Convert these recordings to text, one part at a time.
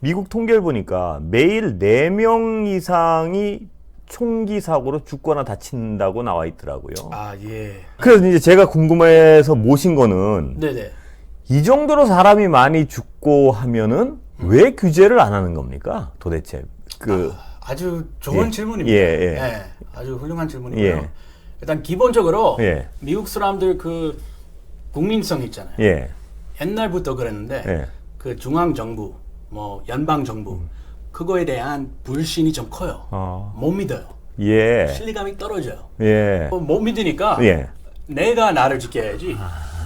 미국 통계를 보니까 매일 4명 이상이 총기 사고로 죽거나 다친다고 나와 있더라고요. 아, 예. 그래서 이제 제가 궁금해서 모신 거는 네네. 이 정도로 사람이 많이 죽고 하면은 왜 규제를 안 하는 겁니까? 도대체 아주 좋은 예. 질문입니다. 예. 아주 훌륭한 질문이고요. 예. 일단 기본적으로 예. 미국 사람들 그 국민성 있잖아요. 예. 옛날부터 그랬는데 예. 그 중앙 정부, 뭐 연방 정부 그거에 대한 불신이 좀 커요. 못 믿어요. 예. 신뢰감이 떨어져요. 예. 못 믿으니까 예. 내가 나를 지켜야지.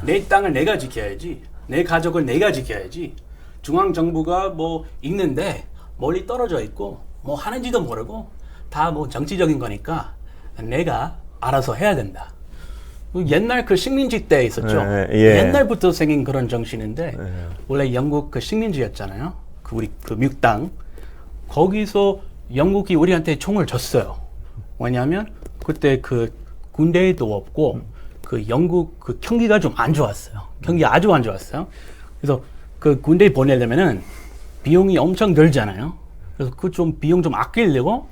내 땅을 내가 지켜야지. 내 가족을 내가 지켜야지. 중앙 정부가 뭐 있는데 멀리 떨어져 있고 뭐 하는지도 모르고 다 뭐 정치적인 거니까 내가 알아서 해야 된다. 옛날 그 식민지 때 있었죠. 예. 옛날부터 생긴 그런 정신인데 원래 영국 그 식민지였잖아요. 그 우리 그 미국 땅 거기서 영국이 우리한테 총을 줬어요. 왜냐하면 그때 그 군대도 없고 그 영국 그 경기가 좀 안 좋았어요. 경기 아주 안 좋았어요. 그래서 그 군대 보내려면은 비용이 엄청 들잖아요. 그래서 그 좀 비용 좀 아끼려고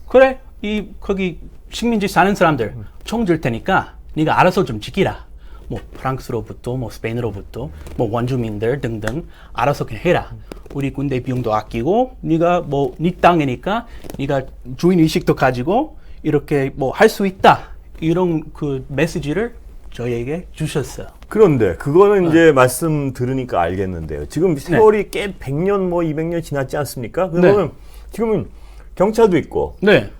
그래 이 거기 식민지 사는 사람들 총 줄 테니까 네가 알아서 좀 지키라. 뭐 프랑스로부터 뭐 스페인으로부터 뭐 원주민들 등등 알아서 그냥 해라. 우리 군대 비용도 아끼고 네가 뭐 네 땅이니까 네가 주인 의식도 가지고 이렇게 뭐 할 수 있다. 이런 그 메시지를 저희에게 주셨어요. 그런데 그거는 이제 말씀 들으니까 알겠는데요. 지금 세월이 꽤 100년 뭐 200년 지났지 않습니까? 그러면 지금은 경찰도 있고 네.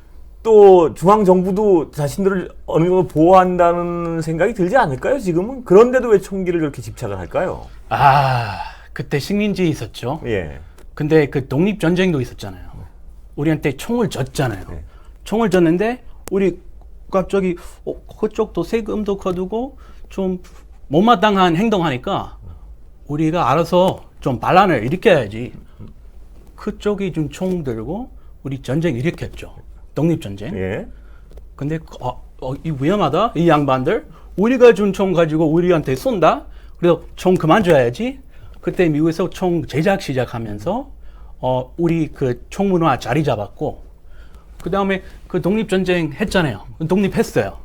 또 중앙 정부도 자신들을 어느 정도 보호한다는 생각이 들지 않을까요? 지금은 그런데도 왜 총기를 그렇게 집착을 할까요? 아, 그때 식민지 있었죠. 예. 근데 그 독립 전쟁도 있었잖아요. 우리한테 총을 줬잖아요. 총을 줬는데 우리 갑자기 그쪽도 세금도 거두고 좀 못마땅한 행동하니까 우리가 알아서 좀 반란을 일으켜야지. 그쪽이 좀 총 들고 우리 전쟁 일으켰죠. 독립전쟁. 예. 근데 이 위험하다. 이 양반들 우리가 준 총 가지고 우리한테 쏜다. 그래서 총 그만 줘야지. 그때 미국에서 총 제작 시작하면서 우리 그 총문화 자리 잡았고 그 다음에 그 독립전쟁 했잖아요. 독립했어요.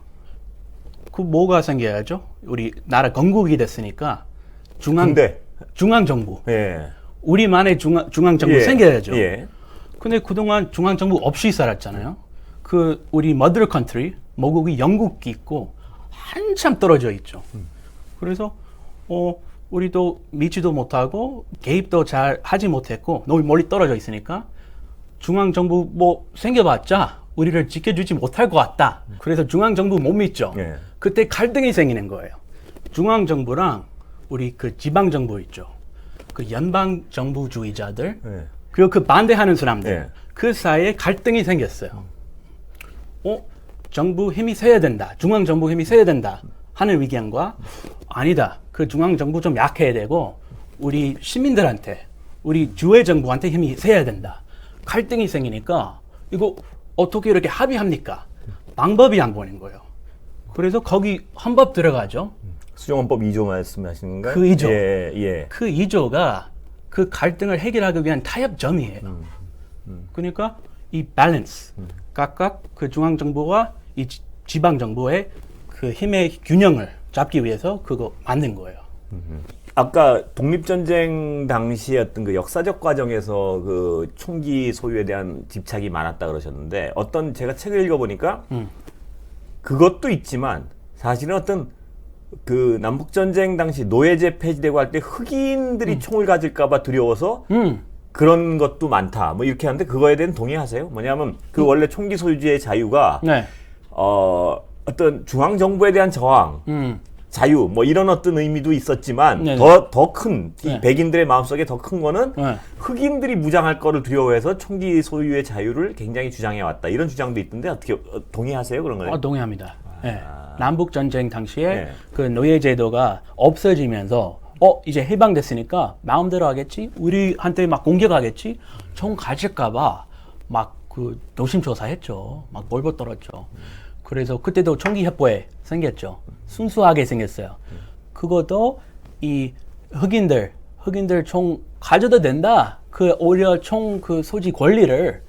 그 뭐가 생겨야죠? 우리 나라 건국이 됐으니까 중앙정부. 예. 우리만의 중앙정부 생겨야죠. 예. 근데 그동안 중앙정부 없이 살았잖아요. 그 우리 머더 컨트리, 모국이 영국이 있고 한참 떨어져 있죠. 그래서 우리도 믿지도 못하고 개입도 잘 하지 못했고 너무 멀리 떨어져 있으니까 중앙정부 뭐 생겨봤자 우리를 지켜주지 못할 것 같다. 그래서 중앙정부 못 믿죠. 예. 그때 갈등이 생기는 거예요. 중앙정부랑 우리 그 지방정부 있죠. 그 연방정부주의자들 예. 그리고 그 반대하는 사람들 예. 그 사이에 갈등이 생겼어요. 정부 힘이 세야 된다. 중앙정부 힘이 세야 된다. 하는 의견과 아니다. 그 중앙정부 좀 약해야 되고 우리 시민들한테 우리 주의 정부한테 힘이 세야 된다. 갈등이 생기니까 이거 어떻게 이렇게 합의합니까? 방법이 안 보이는 거예요. 그래서 거기 헌법 들어가죠. 수정헌법 2조 말씀하시는 건가요? 그 2조. 예. 그 2조가 그 갈등을 해결하기 위한 타협점이에요. 그러니까 이 밸런스, 각각 그 중앙정부와 이 지방정부의 그 힘의 균형을 잡기 위해서 그거 만든 거예요. 아까 독립전쟁 당시의 어떤 그 역사적 과정에서 그 총기 소유에 대한 집착이 많았다 그러셨는데 제가 책을 읽어보니까 그것도 있지만 사실은 어떤 그 남북전쟁 당시 노예제 폐지되고 할 때 흑인들이 총을 가질까봐 두려워서 그런 것도 많다. 뭐 이렇게 하는데 그거에 대한 동의하세요? 뭐냐면 그 원래 총기 소유주의 자유가 네. 어떤 중앙 정부에 대한 저항, 자유 뭐 이런 어떤 의미도 있었지만 네네. 더 큰 네. 백인들의 마음속에 더 큰 거는 네. 흑인들이 무장할 거를 두려워해서 총기 소유의 자유를 굉장히 주장해 왔다. 이런 주장도 있던데 어떻게 동의하세요? 그런 거예요? 동의합니다. 네. 남북전쟁 당시에 네. 그 노예제도가 없어지면서 이제 해방됐으니까 마음대로 하겠지? 우리한테 막 공격하겠지? 총 가질까봐 막 그 노심초사했죠. 막 몰고 떨었죠. 그래서 그때도 총기협회 생겼죠. 순수하게 생겼어요. 그것도 이 흑인들 총 가져도 된다. 그 오히려 총 그 소지 권리를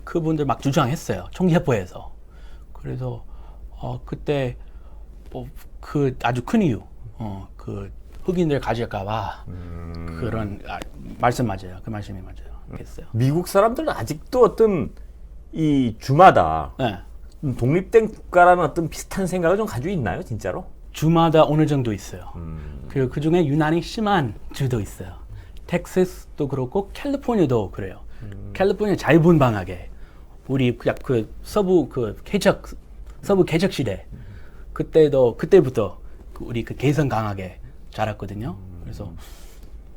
그분들 막 주장했어요. 총기협회에서. 그래서 그때 그 아주 큰 이유, 그 흑인들 가질까봐 그런 말씀 맞아요. 그 말씀이 맞아요. 했어요. 미국 사람들은 아직도 어떤 이 주마다 네. 독립된 국가라는 어떤 비슷한 생각을 좀 가지고 있나요, 진짜로? 주마다 어느 정도 있어요. 그리고 그 중에 유난히 심한 주도 있어요. 텍사스도 그렇고 캘리포니아도 그래요. 캘리포니아 자유분방하게 우리 그 서부 개척 시대 그때부터 우리 그 개성 강하게 자랐거든요. 그래서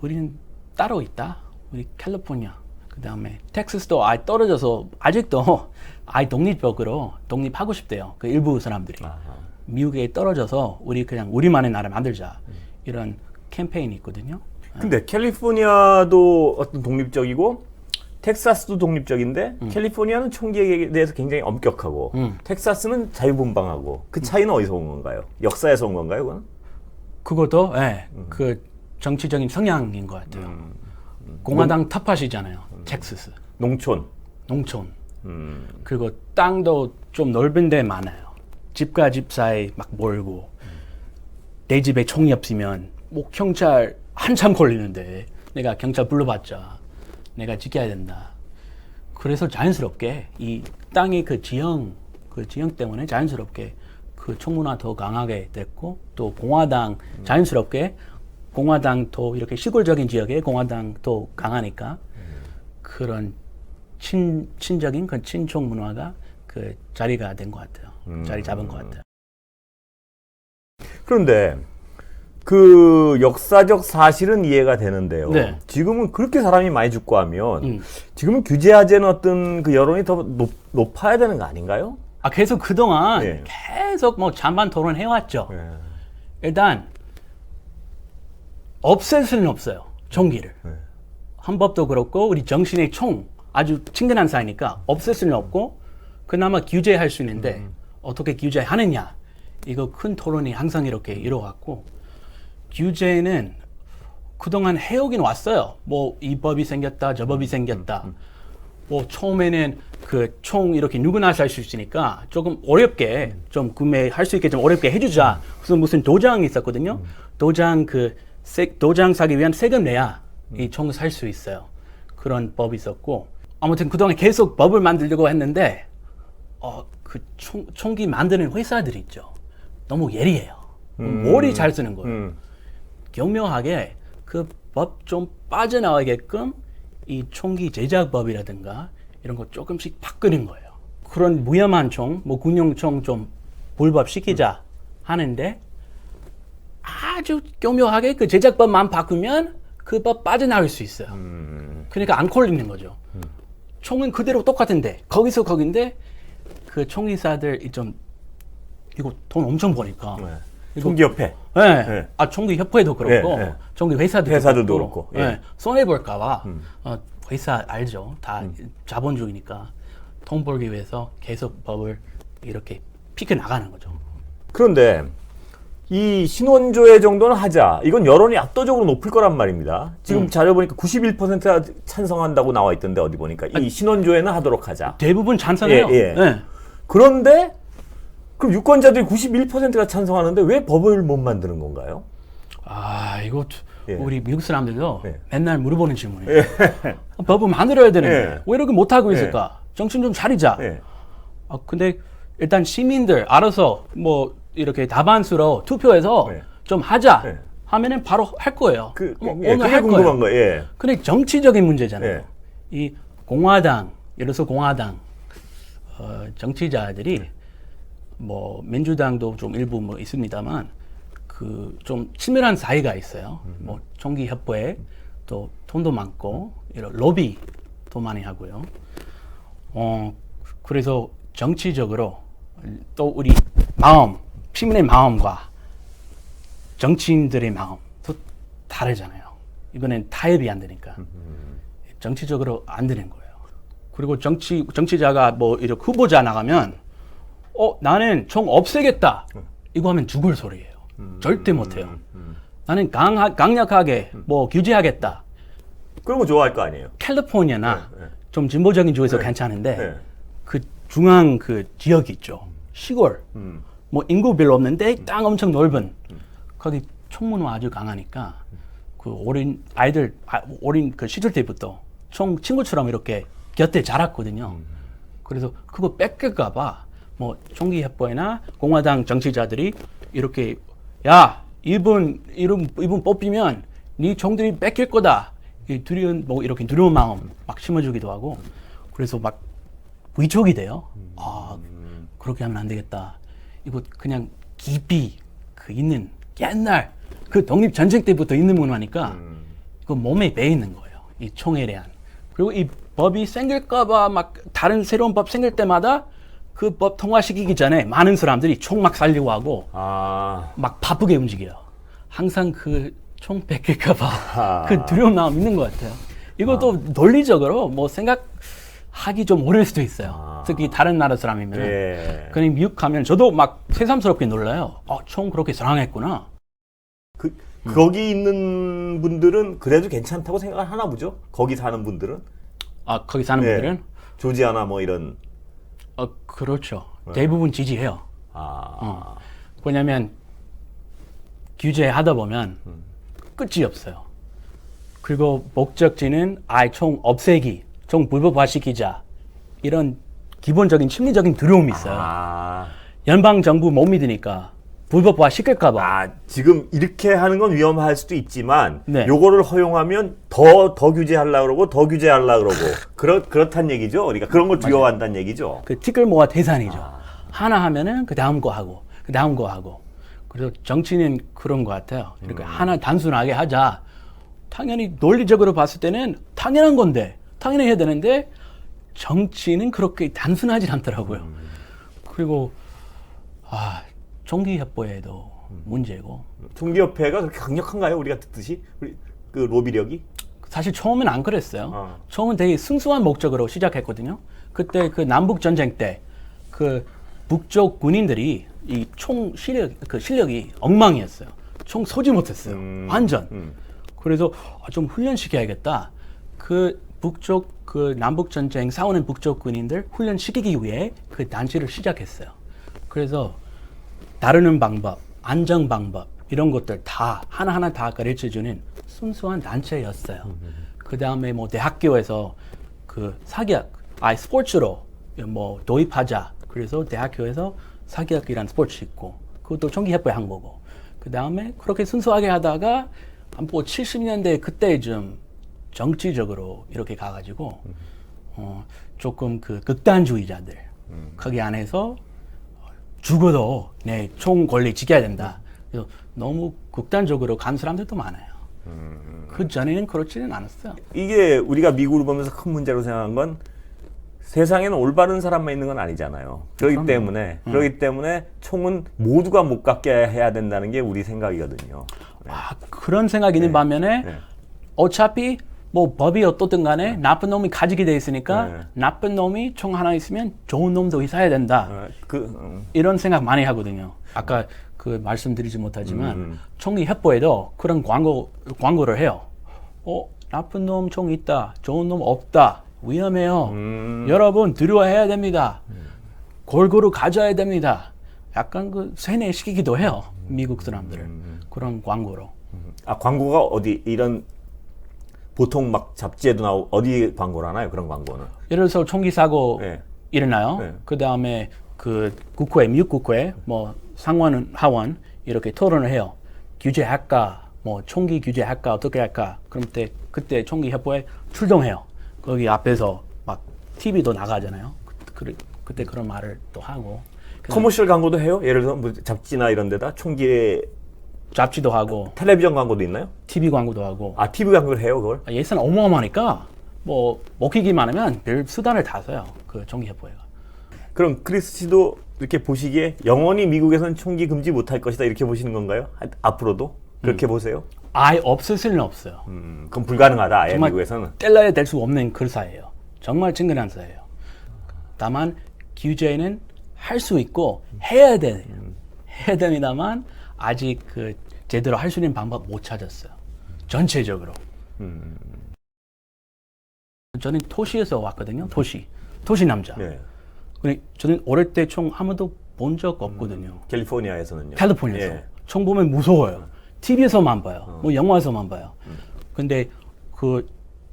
우리는 따로 있다. 우리 캘리포니아 그 다음에 텍사스도 아예 떨어져서 아직도 아예 독립하고 싶대요. 그 일부 사람들이. 미국에 떨어져서 우리 그냥 우리만의 나라 만들자 이런 캠페인이 있거든요. 근데 캘리포니아도 어떤 독립적이고 텍사스도 독립적인데 캘리포니아는 총기에 대해서 굉장히 엄격하고 텍사스는 자유분방하고 그 차이는 어디서 온 건가요? 역사에서 온 건가요, 그건? 그것도 그 정치적인 성향인 것 같아요. 공화당 텃밭이잖아요. 텍사스. 농촌. 그리고 땅도 좀 넓은 데 많아요. 집과 집 사이 막 몰고 내 집에 총이 없으면 뭐 경찰 한참 걸리는데 내가 경찰 불러봤자 내가 지켜야 된다. 그래서 자연스럽게 이 땅의 그 지형 때문에 자연스럽게 그 총문화 더 강하게 됐고 또 공화당 자연스럽게 공화당도 이렇게 시골적인 지역에 공화당도 강하니까 그런 친적인 그 친총 문화가 그 자리가 된 것 같아요. 자리 잡은 것 같아요. 그런데 그 역사적 사실은 이해가 되는데요. 네. 지금은 그렇게 사람이 많이 죽고 하면 지금은 규제하자는 어떤 그 여론이 더 높아야 되는 거 아닌가요? 계속 그동안 네. 계속 뭐 잔반 토론해 왔죠. 네. 일단 없앨 수는 없어요. 총기를. 헌법도 그렇고 우리 정신의 총 아주 친근한 사이니까 없앨 수는 없고 그나마 규제할 수 있는데 어떻게 규제하느냐 이거 큰 토론이 항상 이렇게 이루어왔고 규제는 그동안 해오긴 왔어요. 뭐 이 법이 생겼다 저 법이 생겼다. 뭐 처음에는 그 총 이렇게 누구나 살 수 있으니까 조금 어렵게 좀 구매할 수 있게 좀 어렵게 해주자. 그래서 무슨 도장이 있었거든요. 도장 사기 위한 세금 내야 이 총 살 수 있어요. 그런 법이 있었고 아무튼 그동안 계속 법을 만들려고 했는데 그 총기 만드는 회사들이 있죠. 너무 예리해요. 머리 잘 쓰는 거예요. 교묘하게 그 법 좀 빠져나가게끔 이 총기 제작법이라든가 이런 거 조금씩 바꾸는 거예요. 그런 무혐한 총, 뭐 군용총 좀 불법시키자 하는데 아주 교묘하게 그 제작법만 바꾸면 그 법 빠져나올 수 있어요. 그러니까 안 걸리는 거죠. 총은 그대로 똑같은데 거기서 거긴데 그 총기사들 좀 이거 돈 엄청 버니까 총기협회. 네. 네. 총기협회도 그렇고 총기 회사들도 그렇고. 네. 손해볼까봐 회사 알죠. 다 자본주의니까 돈 벌기 위해서 계속 법을 이렇게 피켜 나가는 거죠. 그런데 이 신원조회 정도는 하자. 이건 여론이 압도적으로 높을 거란 말입니다. 지금 자료 보니까 91%가 찬성한다고 나와 있던데 어디 보니까 이 신원조회는 하도록 하자. 대부분 찬성해요. 네. 그런데 그럼 유권자들이 91%가 찬성하는데 왜 법을 못 만드는 건가요? 이거 우리 미국 사람들도 예. 맨날 물어보는 질문이에요. 법을 만들어야 되는데 예. 왜 이렇게 못하고 있을까? 정신 좀 차리자. 예. 근데 일단 시민들 알아서 뭐 이렇게 다반수로 투표해서 예. 좀 하자 예. 하면은 바로 할 거예요. 오늘 할 궁금한 거예요. 예. 근데 정치적인 문제잖아요. 예. 이 공화당, 예를 들어서 공화당 정치자들이 뭐 민주당도 좀 일부 뭐 있습니다만 그 좀 치밀한 사이가 있어요. 뭐 총기 협회 또 돈도 많고 이런 로비도 많이 하고요. 그래서 정치적으로 또 우리 마음, 시민의 마음과 정치인들의 마음도 다르잖아요. 이번엔 타협이 안 되니까 정치적으로 안 되는 거예요. 그리고 정치자가 뭐 이렇게 후보자 나가면 나는 총 없애겠다. 이거 하면 죽을 소리예요. 절대 못해요. 나는 강력하게 뭐 규제하겠다. 그런 거 좋아할 거 아니에요. 캘리포니아나 네, 네. 좀 진보적인 주에서 네. 괜찮은데 네. 그 중앙 그 지역 있죠. 시골. 뭐 인구 별로 없는데 땅 엄청 넓은 거기 총 문화 아주 강하니까 그 어린 아이들 어린 그 시절 때부터 총 친구처럼 이렇게 곁에 자랐거든요. 그래서 그거 뺏길까봐 뭐 총기 협회나 공화당 정치자들이 이렇게 야 이분 뽑히면 네 총들이 뺏길 거다. 이 두려운 뭐 이렇게 두려운 마음 막 심어주기도 하고 그래서 막 위축이 돼요. 아 그렇게 하면 안 되겠다. 이거 그냥 깊이 그 있는 옛날 그 독립 전쟁 때부터 있는 문화니까 그 몸에 배 있는 거예요. 이 총에 대한. 그리고 이 법이 생길까봐 막 다른 새로운 법 생길 때마다 그 법 통과시키기 전에 많은 사람들이 총 막 살려고 하고 아, 막 바쁘게 움직여요. 항상 그 총 뺏길까봐 그 두려운 마음 있는 것 같아요. 이것도 논리적으로 뭐 생각하기 좀 어려울 수도 있어요. 특히 다른 나라 사람이면. 예. 그냥 미국 가면 저도 막 새삼스럽게 놀라요. 총 그렇게 사랑했구나. 거기 있는 분들은 그래도 괜찮다고 생각을 하나 보죠? 거기 사는 분들은? 아 거기 사는 네. 분들은 조지아나 뭐 이런. 그렇죠. 대부분 지지해요. 아, 왜냐면 규제하다 보면 끝이 없어요. 그리고 목적지는 아예 총 없애기, 총 불법화시키자 이런 기본적인 심리적인 두려움이 있어요. 아, 연방 정부 못 믿으니까 불법화 시킬까봐. 아, 지금 이렇게 하는 건 위험할 수도 있지만, 네. 요거를 허용하면 더 규제하려고 그러고, 더 규제하려고 그러고, 그렇단 얘기죠? 그러니까 그런 걸 두려워한다는 얘기죠? 그 티끌 모아 대산이죠. 하나 하면은 그 다음 거 하고, 그 다음 거 하고. 그래서 정치는 그런 것 같아요. 이렇게 하나 단순하게 하자. 당연히 논리적으로 봤을 때는 당연한 건데, 당연히 해야 되는데, 정치는 그렇게 단순하지 않더라고요. 그리고, 총기협회에도 문제고. 총기협회가 그렇게 강력한가요? 우리가 듣듯이? 그 로비력이? 사실 처음엔 안 그랬어요. 어. 처음은 되게 순수한 목적으로 시작했거든요. 그때 그 남북 전쟁 때 그 북쪽 군인들이 이 총 실력이 엉망이었어요. 총 쏘지 못했어요. 완전. 그래서 좀 훈련시켜야겠다. 그 북쪽 그 남북 전쟁 싸우는 북쪽 군인들 훈련시키기 위해 그 단체를 시작했어요. 그래서 다루는 방법, 안정 방법 이런 것들 다 하나하나 다 가르쳐주는 순수한 단체였어요. 그 다음에 뭐 대학교에서 그 사기학, 스포츠로 뭐 도입하자. 그래서 대학교에서 사기학이란 스포츠 있고 그것도 총기협회 한 거고. 그 다음에 그렇게 순수하게 하다가 한 뭐 70년대 그때 좀 정치적으로 이렇게 가가지고 조금 그 극단주의자들 거기 안에서 죽어도 내 총 권리 지켜야 된다. 그래서 너무 극단적으로 간 사람들도 많아요. 그 전에는 그렇지는 않았어요. 이게 우리가 미국을 보면서 큰 문제로 생각한 건 세상에는 올바른 사람만 있는 건 아니잖아요. 그렇기 때문에 총은 모두가 못 갖게 해야 된다는 게 우리 생각이거든요. 네. 그런 생각이 있는 반면에 네. 어차피 뭐 법이 어떻든 간에 나쁜 놈이 가지게 돼 있으니까 네. 나쁜 놈이 총 하나 있으면 좋은 놈도 있어야 된다. 이런 생각 많이 하거든요. 아까 그 말씀드리지 못하지만 총기 협회에도 그런 광고를 해요. 나쁜 놈 총 있다. 좋은 놈 없다. 위험해요. 여러분 두려워해야 됩니다. 골고루 가져야 됩니다. 약간 그 세뇌시키기도 해요. 미국 사람들을. 그런 광고로. 광고가 어디 이런 보통 막 잡지에도 나오고 어디 광고를 하나요? 그런 광고는? 예를 들어서 총기 사고 네. 일어나요. 네. 그 다음에 그 국회, 미국 국회, 뭐 상원, 하원 이렇게 토론을 해요. 규제할까, 뭐 총기 규제할까, 어떻게 할까. 그때 총기 협회에 출동해요. 거기 앞에서 막 TV도 나가잖아요. 그때 그런 말을 또 하고. 커머셜 광고도 해요? 예를 들어 뭐 잡지나 이런 데다 총기 잡지도 하고, 텔레비전 광고도 있나요? TV 광고도 하고. TV 광고를 해요, 그걸? 예산 어마어마하니까 뭐 먹히기만 하면 별 수단을 다 써요. 그 총기 협회가. 그럼 크리스 씨도 이렇게 보시기에 영원히 미국에서는 총기 금지 못할 것이다 이렇게 보시는 건가요? 앞으로도 그렇게 보세요? 아예 없을 수는 없어요. 그럼 불가능하다. 아예 정말 미국에서는. 뗄래야 뗄 수 없는 그 사예요. 정말 친근한 사예요. 다만 규제는 할 수 있고 해야 됩니다만 아직 그 제대로 할 수 있는 방법 못 찾았어요. 전체적으로. 저는 도시에서 왔거든요. 도시 남자. 네. 근데 저는 어릴 때 총 한 번도 본 적 없거든요. 캘리포니아에서는요. 캘리포니아에서. 예. 총 보면 무서워요. TV에서만 봐요. 뭐 영화에서만 봐요. 근데 그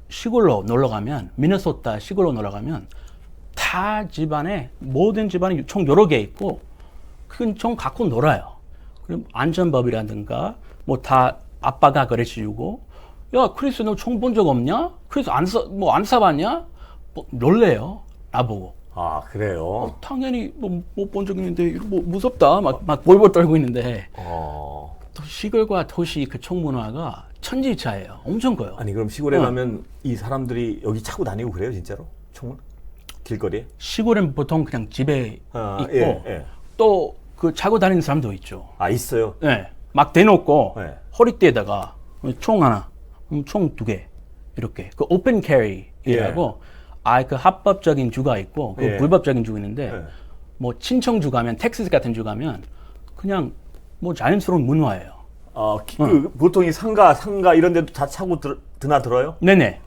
시골로 놀러 가면, 미네소타 시골로 놀러 가면 다 집안에, 모든 집안에 총 여러 개 있고 큰 총 갖고 놀아요. 그럼 안전법이라든가 뭐 다 아빠가 가르쳐주고, 야 크리스 너 총 본 적 없냐? 크리스 안 쏴봤냐? 뭐 놀래요. 나보고. 아 그래요. 당연히 뭐 못 본 적 있는데 뭐 무섭다 막 볼볼 떨고 있는데 또 시골과 도시 그 총 문화가 천지차예요. 엄청 커요. 아니 그럼 시골에 가면 이 사람들이 여기 차고 다니고 그래요 진짜로? 총을? 길거리에? 시골은 보통 그냥 집에 있고 예. 또 그 차고 다니는 사람도 있죠. 아 있어요. 네, 막 대놓고 네. 허리띠에다가 총 하나, 총 2개 이렇게 그 오픈 캐리라고 그 합법적인 주가 있고 그 예. 불법적인 주가 있는데 예. 뭐 친청주 가면 텍사스 같은 주 가면 그냥 뭐 자연스러운 문화예요. 그 보통 이 상가 이런 데도 다 차고 드나들어요? 네네.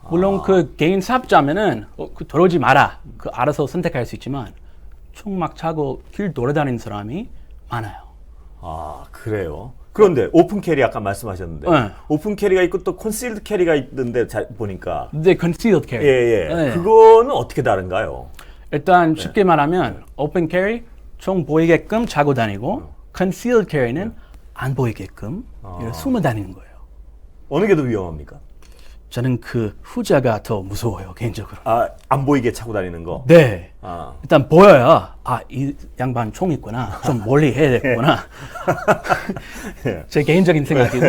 물론 그 개인 사업자면은 그 들어오지 마라. 그 알아서 선택할 수 있지만 총 막 차고 길 돌아다니는 사람이 많아요. 아 그래요. 그런데 오픈 캐리 아까 말씀하셨는데 네. 오픈 캐리가 있고 또 컨실드 캐리가 있던데 보니까 근데 concealed carry. 예. 네. 그거는 어떻게 다른가요? 일단 쉽게 말하면 오픈 캐리 총 보이게끔 차고 다니고 concealed carry는 안 보이게끔 이렇게 숨어 다니는 거예요. 어느 게 더 위험합니까? 저는 그 후자가 더 무서워요, 개인적으로. 안 보이게 차고 다니는 거. 네. 아. 일단 보여야 이 양반 총 있구나. 좀 멀리 해야 되겠구나. 제 개인적인 생각이고.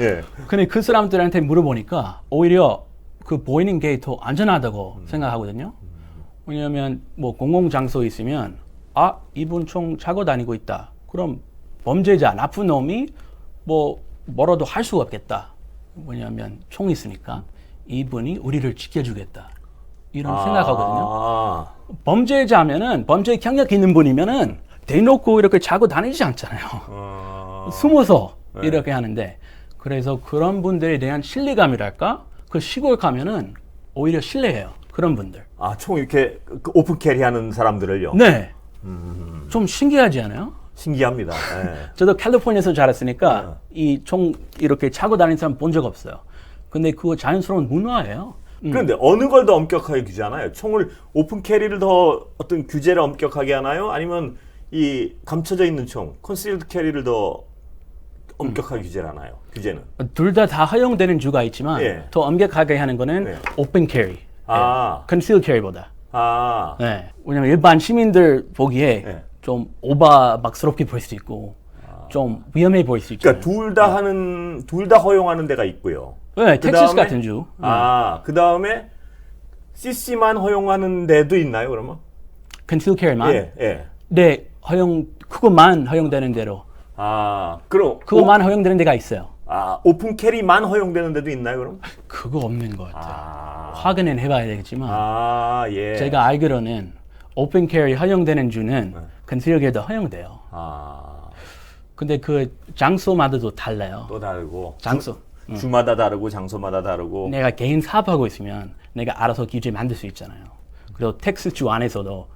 예. 근데 그 사람들한테 물어보니까 오히려 그 보이는 게 더 안전하다고 생각하거든요. 왜냐하면 뭐 공공장소에 있으면 이분 총 차고 다니고 있다. 그럼 범죄자, 나쁜 놈이 뭐 뭐라도 할 수가 없겠다. 뭐냐면 총 있으니까 이분이 우리를 지켜주겠다. 이런 생각하거든요. 범죄자면은 범죄 경력 있는 분이면은 대놓고 이렇게 차고 다니지 않잖아요. 숨어서 이렇게 하는데 그래서 그런 분들에 대한 신뢰감이랄까? 그 시골 가면은 오히려 신뢰해요. 그런 분들. 총 이렇게 오픈 캐리하는 사람들을요. 네. 좀 신기하지 않아요? 신기합니다. 예. 저도 캘리포니아에서 자랐으니까 이 총 이렇게 차고 다니는 사람 본 적 없어요. 근데 그거 자연스러운 문화예요. 그런데 어느 걸 더 엄격하게 규제하나요? 총을 오픈 캐리를 더 어떤 규제를 엄격하게 하나요? 아니면 이 감춰져 있는 총, 컨실드 캐리를 더 엄격하게 규제를 하나요? 규제는? 둘 다 허용되는 주가 있지만 예. 더 엄격하게 하는 거는 오픈 캐리, 컨실드 캐리보다. 네. 왜냐면 일반 시민들 보기에 좀 오바막스럽게 보일 수 있고 좀 위험해 보일 수 있잖아요. 그러니까 둘 다 허용하는 데가 있고요. 네, 텍사스 같은 주. 그 다음에 CC만 허용하는 데도 있나요, 그러면? 컨실드 캐리만. 예. 네, 그것만 허용되는 대로. 그럼 그것만 허용되는 데가 있어요. 오픈 캐리만 허용되는 데도 있나요, 그럼? 그거 없는 것 같아요. 확인은 해봐야 되겠지만 예. 제가 알기로는 오픈 캐리 허용되는 주는 컨실드 캐리도 허용돼요. 근데 그 장소마다도 달라요. 또 다르고. 장소. 주마다 다르고 장소마다 다르고. 내가 개인 사업하고 있으면 내가 알아서 규제 만들 수 있잖아요. 그리고 텍사스 주 안에서도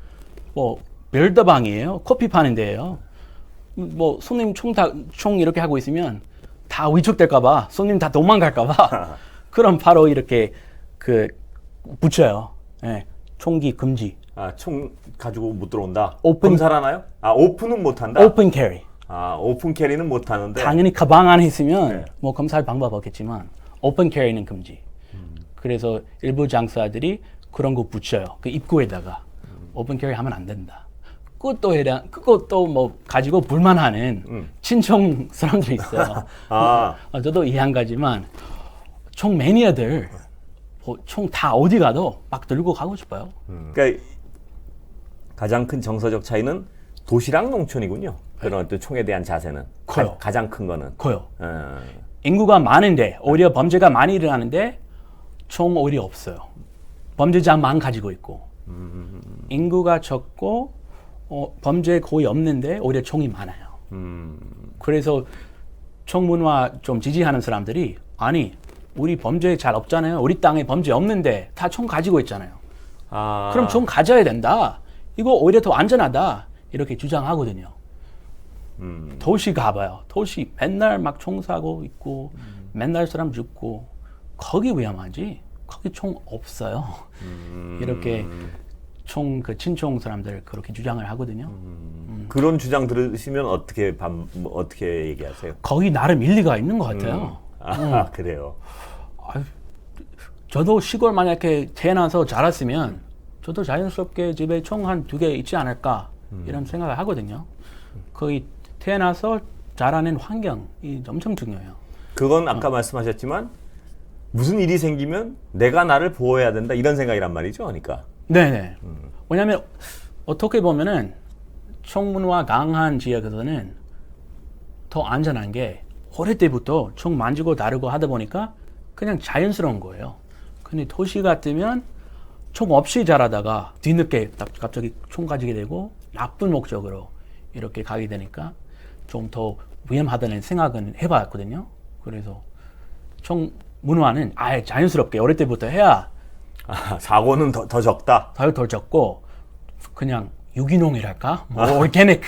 뭐 별다방이에요. 커피 파는 데예요. 뭐 손님 총 이렇게 하고 있으면 다 위축될까봐 손님 다 도망갈까봐 그럼 바로 이렇게 그 붙여요. 네, 총기 금지. 총 가지고 못 들어온다. 오픈. 검사를 하나요? 오픈은 못 한다. 오픈 캐리. 오픈 캐리는 못 하는데. 당연히 가방 안에 있으면 뭐 검사할 방법 없겠지만 오픈 캐리는 금지. 그래서 일부 장사들이 그런 거 붙여요. 그 입구에다가 오픈 캐리 하면 안 된다. 그것도 뭐 가지고 불만하는 친청 사람들이 있어요. 저도 이해 안 가지만 총 매니아들 총 다 어디 가도 막 들고 가고 싶어요. 그러니까 가장 큰 정서적 차이는 도시랑 농촌이군요. 그런 어떤 총에 대한 자세는 커요. 가장 큰 거는 커요. 인구가 많은데 오히려 범죄가 많이 일어나는데 총 오히려 없어요. 범죄자만 가지고 있고 인구가 적고 범죄 거의 없는데 오히려 총이 많아요. 그래서 총 문화 좀 지지하는 사람들이 아니 우리 범죄 잘 없잖아요. 우리 땅에 범죄 없는데 다 총 가지고 있잖아요. 아. 그럼 총 가져야 된다. 이거 오히려 더 안전하다. 이렇게 주장하거든요. 도시 가봐요. 도시 맨날 막 총 사고 있고 맨날 사람 죽고 거기 위험하지. 거기 총 없어요. 이렇게 총 그 친총 사람들 그렇게 주장을 하거든요. 그런 주장 들으시면 어떻게 얘기하세요? 거기 나름 일리가 있는 것 같아요. 아, 그래요. 아유, 저도 시골 만약에 태어나서 자랐으면 저도 자연스럽게 집에 총 한 2개 있지 않을까 이런 생각을 하거든요. 거기 태어나서 자라는 환경이 엄청 중요해요. 그건 아까 말씀하셨지만 무슨 일이 생기면 내가 나를 보호해야 된다 이런 생각이란 말이죠. 그러니까. 네네. 왜냐하면 어떻게 보면은 총문화 강한 지역에서는 더 안전한 게 어릴 때부터 총 만지고 다루고 하다 보니까 그냥 자연스러운 거예요. 근데 도시 같으면 총 없이 자라다가 뒤늦게 갑자기 총 가지게 되고 나쁜 목적으로 이렇게 가게 되니까 좀 더 위험하다는 생각은 해봤거든요. 그래서 총 문화는 아예 자연스럽게 어릴 때부터 해야 사고는 더 적다. 덜 적고 그냥 유기농이랄까? 뭐 오르게닉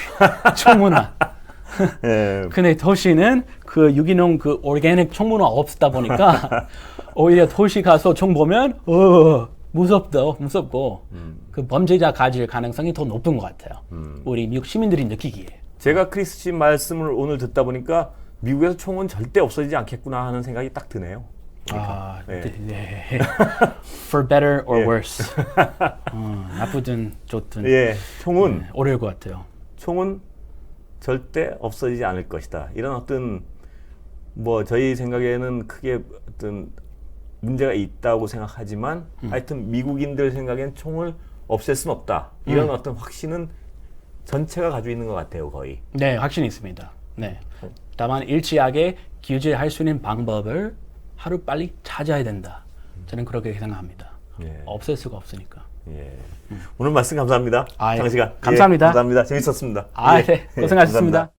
총문화. 예. 근데 도시는 그 유기농 그 오르게닉 총문화 없다 보니까 오히려 도시 가서 총 보면 무섭고 그 범죄자 가질 가능성이 더 높은 것 같아요. 우리 미국 시민들이 느끼기에. 제가 크리스 씨 말씀을 오늘 듣다 보니까 미국에서 총은 절대 없어지지 않겠구나 하는 생각이 딱 드네요. 아, 네. 네. For better or 예. worse. 나쁘든 좋든 예, 총은 어려울 것 같아요. 총은 절대 없어지지 않을 것이다. 이런 어떤 뭐 저희 생각에는 크게 어떤 문제가 있다고 생각하지만 하여튼 미국인들 생각엔 총을 없앨 수는 없다. 이런 어떤 확신은 전체가 가지고 있는 것 같아요, 거의. 네, 확신이 있습니다. 네. 다만 일치하게 규제할 수 있는 방법을 하루 빨리 찾아야 된다. 저는 그렇게 생각합니다. 예. 없앨 수가 없으니까. 예. 오늘 말씀 감사합니다. 아, 예. 장시간. 감사합니다. 예, 감사합니다. 재밌었습니다. 아, 예. 네. 예, 고생하셨습니다. 감사합니다.